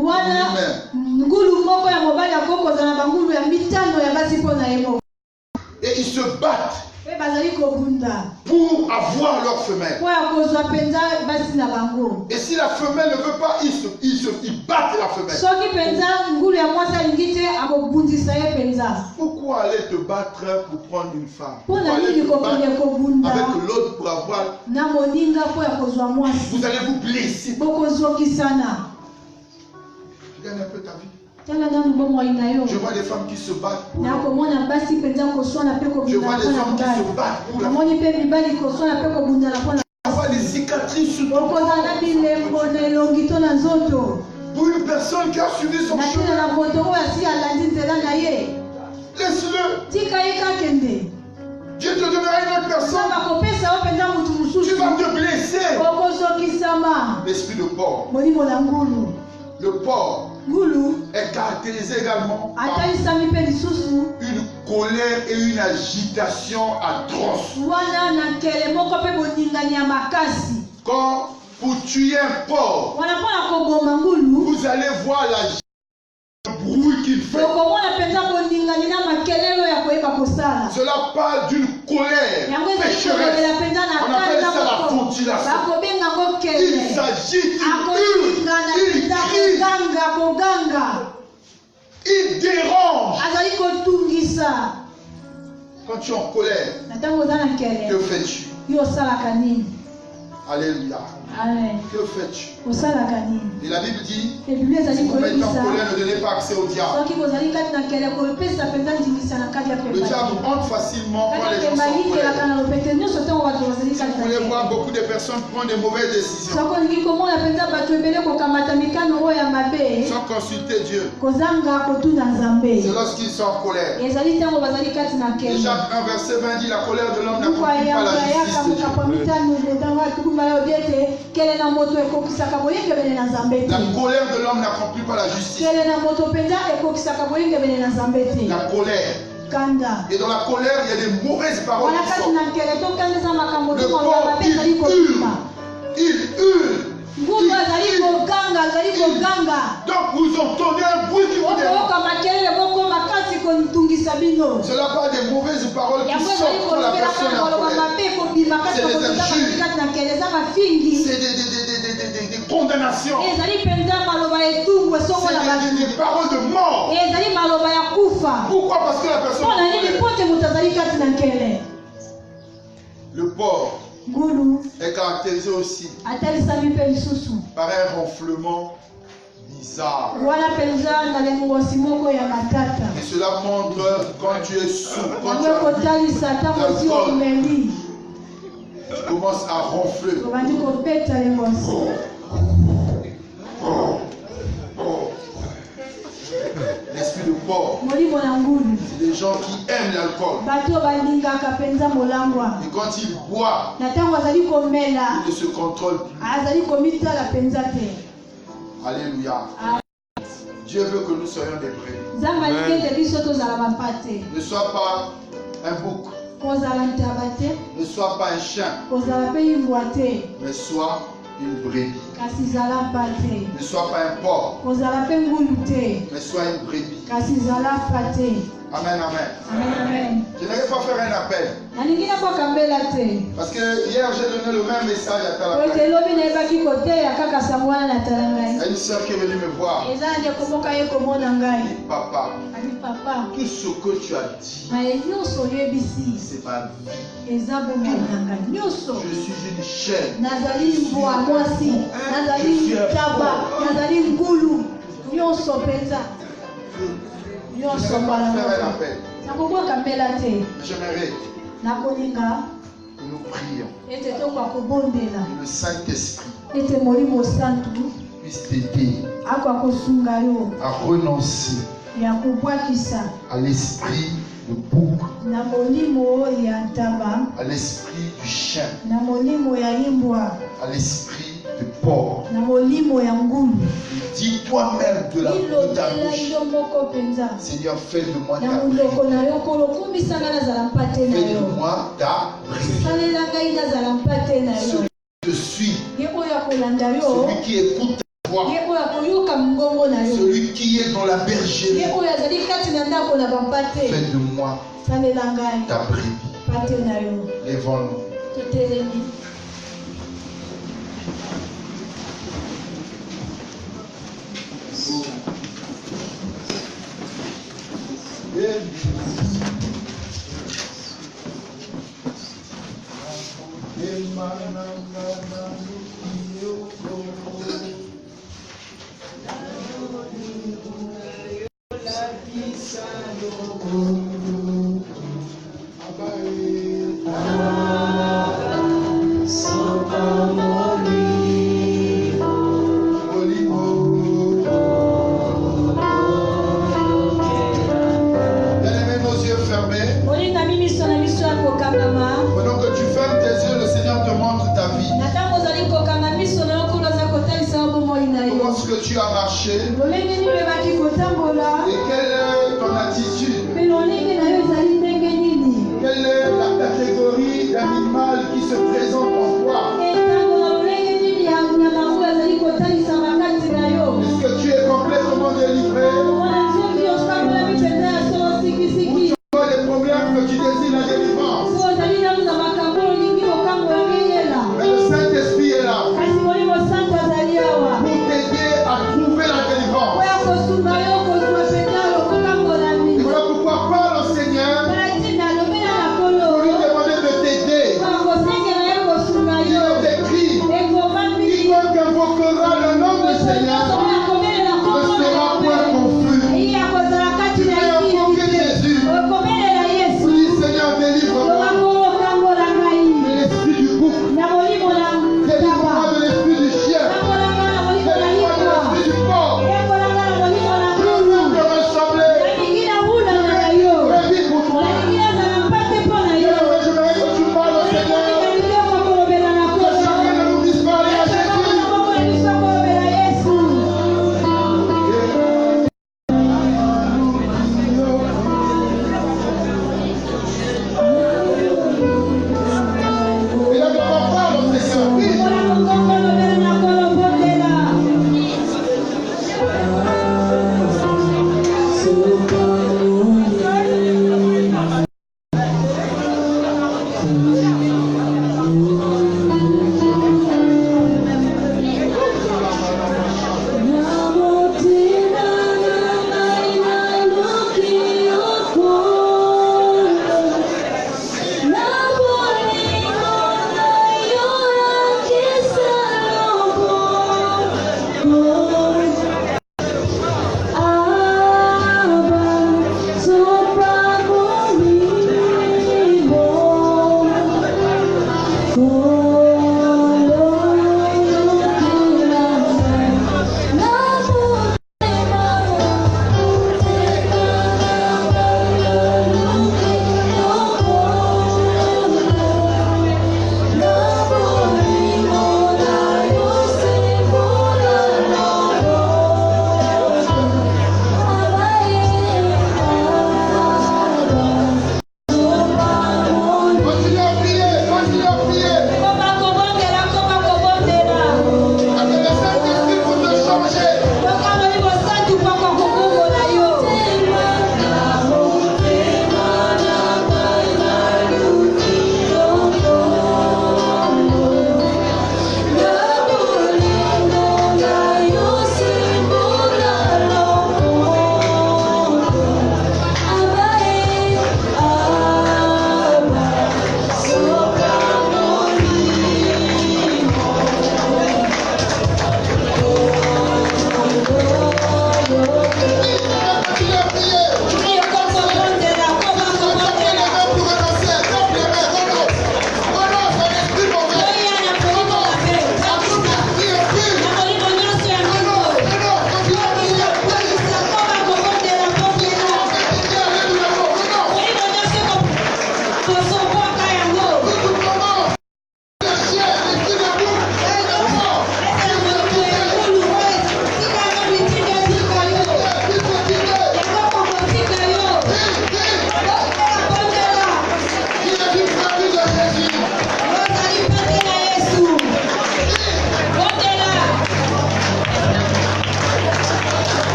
Et ils se battent pour avoir leur femelle. Et si la femelle ne veut pas, ils battent la femelle. Pourquoi aller te battre pour prendre une femme? Pourquoi aller te battre avec l'autre pour avoir? Vous allez vous blesser. Tu gagnes un peu ta vie. Je vois des femmes qui se battent pour l'homme. Je vois des hommes qui se battent pour la femme. Je vois des cicatrices sur ton corps. Pour une personne qui a suivi son chemin. Laisse-le. Dieu te donnera une autre personne. Tu vas te blesser. L'esprit de porc. Le porc est caractérisé également par une colère et une agitation atroce. Quand vous tuez un porc, vous allez voir le bruit qu'il fait. Cela parle d'une colère pécheresse. On appelle ça la fautilation. Il s'agit, il hurle, il crie, il dérange. Quand tu es en colère, que fais-tu? Alléluia. Amen. Que fais-tu? Et la Bible dit, si vous mettez en colère, ne donnez pas accès au diable. Le diable entre facilement quand les gens sont en colère. Vous voulez voir beaucoup de personnes prendre de mauvaises décisions sans consulter Dieu. C'est lorsqu'ils sont en colère. Et Jacques 1 verset 20 dit, la colère de l'homme n'accomplit pas la justice de Dieu. La colère de l'homme n'accomplit pas la justice. La colère. Et dans la colère, il y a des mauvaises paroles qui sortent. Le porc, il hurle. Donc vous entendez un bruit qui vous dérange. Cela parle des mauvaises paroles qui sortent quand la personne est en colère. C'est des injures. C'est des condamnations. C'est des paroles de mort. Pourquoi? Parce que la personne le porc est caractérisé aussi par un ronflement bizarre. Et cela montre quand tu es sourd, quand tu as bu l'alcool, tu commences à ronfler. L'esprit de porc, c'est des gens qui aiment l'alcool. Et quand ils boivent, ils ne se contrôlent plus. Alléluia. Dieu veut que nous soyons des brebis. Ne sois pas un bouc. Ne sois pas un chien. Mais sois une brebis. Ne sois pas un porc. Mais sois une brebis. Amen, amen. Je n'arrive pas à faire un appel. Parce que hier j'ai donné le même message à Talapay. Il y a une soeur qui est venue me voir. Elle dit, papa, tout ce que tu as dit, c'est ma vie. Je suis une chaîne. Je suis un porc. Je ne vais pas faire un appel. J'aimerais que nous prions. Le Saint-Esprit puisse t'aider à renoncer à l'esprit de bouc, à l'esprit du chien, à l'esprit de porc. Dis toi-même de ta bouche, Seigneur, fais de moi ta brebis. Fais de moi ta brebis. Celui que je suis, celui qui écoute ta voix, celui qui est dans la bergerie, fais de moi ta brebis. Lèvons-nous. Pendant que tu fermes tes yeux, le Seigneur te montre ta vie. Comment est-ce que tu as marché? Et quelle est ton attitude? Quelle est la catégorie d'animal qui se présente en toi? Est-ce que tu es complètement délivré? Ou tu as des problèmes que tu désires la délivrance? Mais le Saint-Esprit est là pour t'aider à trouver la délivrance. Et voilà pourquoi parle au Seigneur pour lui demander de t'aider à Oh.